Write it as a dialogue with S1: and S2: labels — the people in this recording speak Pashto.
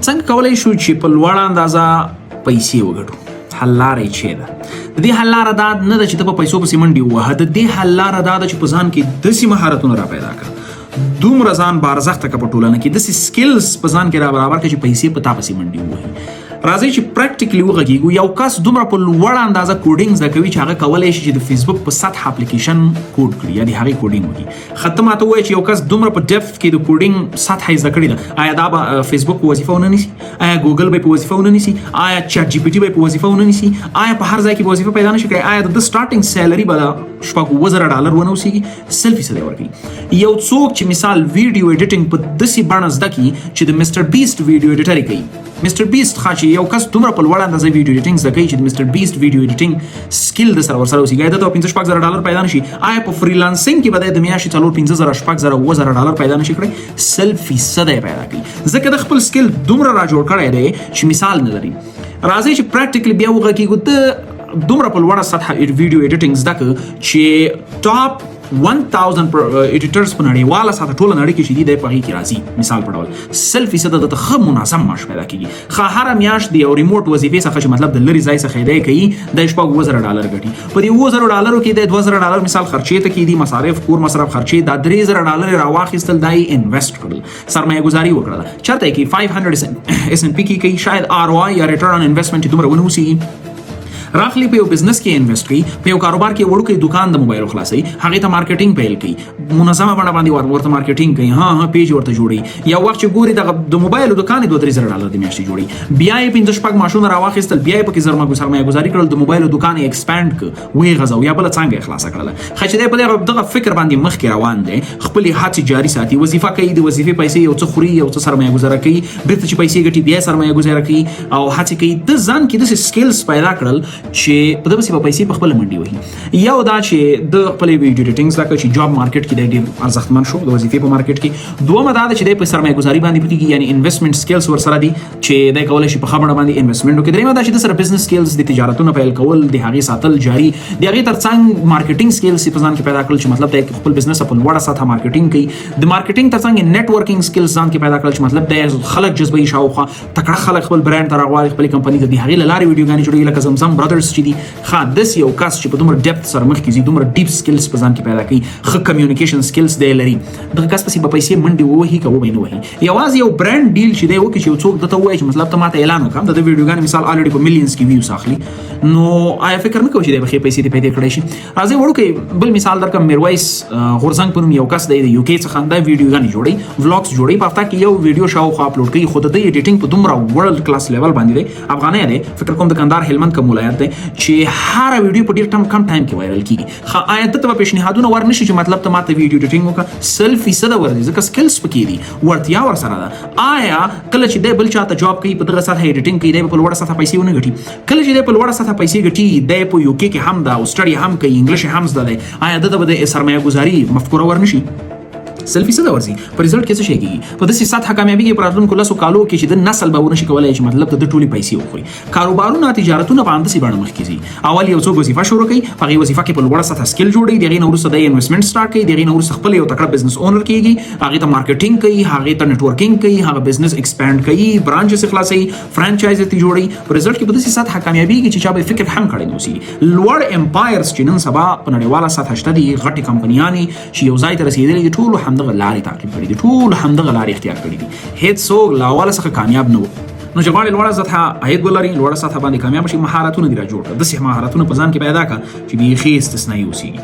S1: څنګه کولای شو چې په لوړه اندازه پیسې وګټو؟ حل لاره یې څه ده؟ د دې حل لاره دا نه ده چې ته په پیسو پسې منډې ووهه، د دې حل لاره دا ده چې په ځان کې داسې مهارتونه را پیدا کړه، دومره ځان بارزښته کړه په ټولنه کې، داسې سکلز په ځان کې را برابر کړه چې پیسې په تا پسې منډې ووهي. راځئ چې پریکټیکلی وغږیږو. یو کس دومره په لوړه اندازه کوډینګ زده کوي چې هغه کولی شي چې د فیسبوک په سطح اپلیکیشن کوډ کړي یا د هغې کوډینګ وکړي. ښه ته ماته ووایه چې یو کس دومره په ډیپث کې د کوډینګ سطح یې زده کړې ده، آیا دا به فیسبوک په وظیفه ونه نیسي؟ آیا ګوګل به په وظیفه ونه نیسي؟ آیا چیټ جی پی ټي به په وظیفه ونه نیسي؟ آیا په هر ځای کې به وظیفه پیدا نشي کړی؟ آیا د سټارټینګ سیلري به $7,000 ونه اوسېږي؟ سل فیصده ورکوي. یو څوک چې مثال ویډیو ایډیټینګ په داسې بڼه زده کړي چې د مسټر بیسټ ویډیو ایډیټر یې کوي. مسټر بیسټ ښه چې یو کس دومره په لوړه اندازه ویډیو ایډیټینګ زده کوي چې د مسټر بیسټ ویډیو ایډیټینګ سکل د سره ورسره اوسېږي، د $5,000 پیدا نشي. آیا په فریلانسینګ کې به د میاشتې $4,000 $5,000 پیدا نشي کړی؟ 100% یې پیدا کوي، ځکه د خپل سکل دومره را جوړ کړی دی چې مثال نه لري. راځئ چې پریکټیکلی بیا وغږیږو. ته دومره په لوړه سطح ویډیو ایډیټینګ زده کړه چې ټاپ 1000 ایډیټرز په نړیواله سطح ټوله نړۍ کې چې دي دی په هغې کې راځي. مثال په ډول 100% درته ښه منظم معاش پیدا کېږي. ښه هره میاشت د یو ریموټ وظیفې څخه چې مطلب د لرې ځای څخه دی کوي د $7,000 ګټي. په دې $7,000 کې د $2,000 مثال خرچې ته کېدي، مصارف، کور مصرف خرچې، دا $3,000 راواخیستل، دا یې انویسټ کړل، سرمایه ګزاري وکړله. چېرته یې کوي؟ 500 S&P کې کوي، شاید ROI یا ریټرن آن انویسټمنټ دومره ونه اوسېږي. راخلی په یو بزنس کې انویسټ کوي، په یو کاروبار کې وړوکی دکان د موبایل خلاصوي، هغې ته مارکیټینګ پیل کوي، منظمه بڼه باندې ورته مارکیټینګ کوي، ها پیج ورته جوړوي. یو وخت چې ګوري د موبایل دکان یې $2,000 د میاشتې جوړوي، بیا یې 5-6 معاشونه راواخیستل، بیا یې پکې سرمایه ګزاري کړل، د موبایل دکان یې ایکسپانډ کړ، ویې غځاو یا بله څانګه یې خلاصه کړله. ښه چې دی په دغه فکر باندې مخکې روان دی، خپلې هڅې جاري ساتي، وظیفه کوي، د وظیفې پیسې یو څه خوري، یو څه سرمایه ګزاره کوي، بېرته چې پیسې ګټي بیا سرمایه ګزاره کوي او هڅې کوي. د ځان کې داسې سکلز پیدا کړل چې په په پیسې په خپل منډي وهي. یو دا چې د خپل ویډیو ایډیټینګ زده کړه چې جاب مارکیټ کې د ډېر ارزښتمن شو د وظیفې په مارکیټ کې. دومه دا ده چې د په سرمایه ګزاري باندې پوهېږي، یعنی انویسټمنټ سکلز ورسره دي چې د کولی شي په خبره باندې انویسټمنټ وکړي. دریمه دا چې د سره بزنس سکلز، د تجارتونو پیل کول، د هغې ساتل جاري، د هغې ترڅنګ مارکیټینګ سکلز په ځان کې پیدا کړل چې مطلب د خپل بزنس په لوړه سطحه مارکیټینګ کوي. د مارکیټینګ ترڅنګ نیټورکینګ سکلز ځان کې پیدا کړل چې مطلب د خلک جذبوي، شاوخوا تکړه خلک خپل برانډ ته راغواړي، خپل کمپنۍ ته د هغې له لارې ویډیوګانې جوړوي، لکه زمزم برادرز چې دي. ښه داسې یو کس چې په دومره ډیپث سره مخکې ځي، دومره ډیپ سکلز په ځان کې پیدا کوي، ښه کمیونیکیشن سکلز دی لري، دغه کس پسې به پیسې منډې ووهي که وبه یې نه وهي. یوازې یو برانډ ډیل چې دی وکړي چې یو څوک درته ووایي چې مطلب ته ماته اعلان وکړه، د ده ویډیوګانې مثال الریډي په میلیونز کې ویوز اخلي، نو آیا فکر نه کوي چې دی به ښې پیسې دې پیدا کړی شي؟ راځئ وړوکی بل مثال درکړم. میرویس غورځنګ په نوم یو کس دی د UK څخه، دا ویډیوګانې جوړوي، ولاګس جوړوي، په هفته کې یو ویډیو شاوخوا اپلوډ کوي، خو د ده ایډیټینګ په دومره ورلډ کلاس لیول باندې دی، افغانی دی، فکر کوم د کندهار هلمند کوم ولایت دی، چې هره ویډیو په ډېر کم ټایم کې وایرل کیږي. آیا دته به پیشنهادونه ورنشي چې مطلب ته ماته ویډیو ایډیټینګ وکړه؟ 100% ورځي، ځکه سکلز پکې دي، ورتیا ورسره ده. آیا کله چې دی بل چاته جاب کوي په دغه سطح ایډیټینګ کوي، دی په لوړه سطح پیسې ونه ګټي؟ کله چې دی په لوړه سطح پیسې ګټي، دی په UK کې هم ده او سټډي هم کوي، انګلیش هم زده دی، آیا دته به د سرمایه ګزاري مفکوره ورنشي؟ 100% ورځي. په ریزلټ کې څه شي کېږي؟ په داسې سطحه کامیابي په راتلونکو 10 کالو کې چې د نسل به ونشي کولی چې مطلب د ټولې پیسې وخوري. کاروبارونه، تجارتونه په همداسې بڼه مخکې ځي. اول یو څوک وظیفه شروع کوي، په هغې وظیفه کې په لوړه سطحه سکل جوړوي، د هغې نه وروسته د انویسټمنټ سټارټ کوي، د هغې نه وروسته خپل یو تکړه بزنس اونر کېږي، هغې ته مارکیټینګ کوي، هغې ته نیټورکینګ کوي، هغه بزنس ایکسپانډ کوي، برانچز یې خلاصوي، فرانچایز یې جوړوي. په ریزلټ کې په داسې سطحه کامیابیږي چې چا به فکر هم کړی نه اوسي. لوړ امپایرز چې نن سبا په نړیواله سطحه شته دي، غټې کمپنیانې چې یو ځای ته رسېدلي دي، ټولو همدغه لارې تعقیب کړي دي، ټول همدغه لارې اختیار کړي دي. هیڅ څوک له اوله څخه کامیاب نه و. نو چې غواړې لوړه سطحه عاید ولري، لوړه سطحه باندې کامیاب شي، مهارتونه دې را جوړ کړه. داسې مهارتونه په ځان کې پیدا کړه چې بیخي استثنایي اوسېږي.